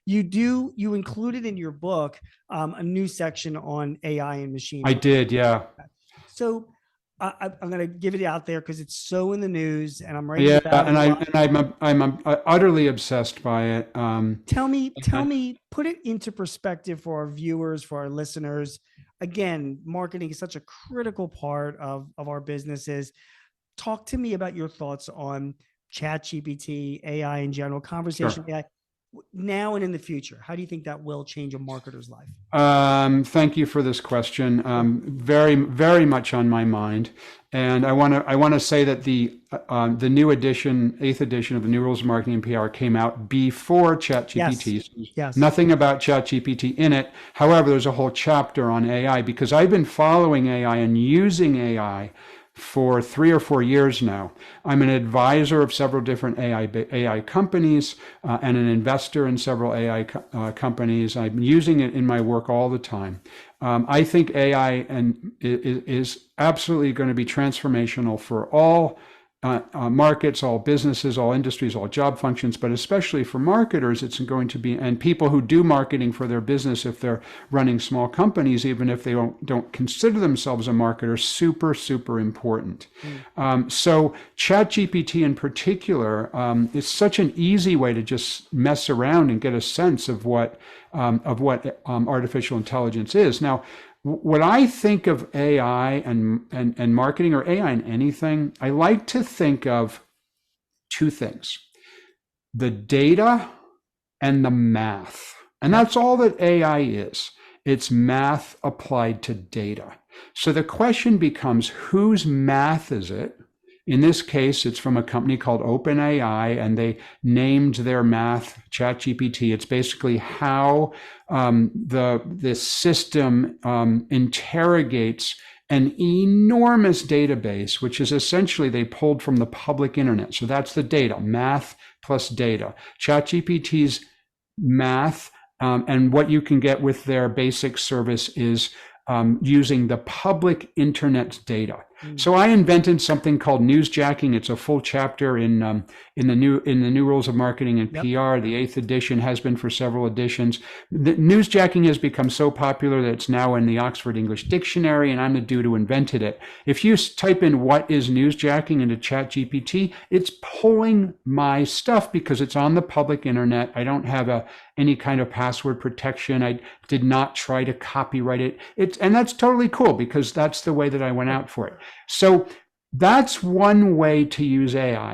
You included in your book a new section on AI and machine I learning. did, yeah. So I'm going to give it out there because it's so in the news, and I'm writing Yeah, about it a lot. I'm utterly obsessed by it. Tell me, put it into perspective for our viewers, for our listeners. Again, marketing is such a critical part of our businesses. Talk to me about your thoughts on chat GPT, AI in general, Sure. conversational AI, now and in the future. How do you think that will change a marketer's life? Thank you for this question. Sure. Very, very much on my mind, and I want to say that the new edition, eighth edition of the New Rules of Marketing and PR came out before Yes. ChatGPT. So there's Yes. nothing about ChatGPT in it. However, there's a whole chapter on AI because I've been following AI and using AI for 3 or 4 years now. I'm an advisor of several different AI companies and an investor in several AI companies. I'm using it in my work all the time. I think AI is absolutely going to be transformational for all markets, all businesses, all industries, all job functions, but especially for marketers, it's going to be, and people who do marketing for their business, if they're running small companies, even if they don't consider themselves a marketer, super, super important. Mm. So ChatGPT in particular is such an easy way to just mess around and get a sense of what artificial intelligence is. Now, when I think of AI and marketing or AI in anything, I like to think of two things: the data and the math. And Yep. that's all that AI is. It's math applied to data. So the question becomes, whose math is it? In this case, it's from a company called OpenAI, and they named their math ChatGPT. It's basically how the system interrogates an enormous database, which is essentially they pulled from the public internet. So that's the data, math plus data. ChatGPT's math and what you can get with their basic service is using the public internet data. Mm. So I invented something called newsjacking. It's a full chapter in the new rules of marketing and Yep. PR. The eighth edition has been for several editions. The newsjacking has become so popular that it's now in the Oxford English Dictionary, and I'm the dude who invented it. If you type in "what is newsjacking" into ChatGPT, it's pulling my stuff because it's on the public internet. I don't have any kind of password protection. I did not try to copyright it. And that's totally cool because that's the way that I went out for it. So that's one way to use AI.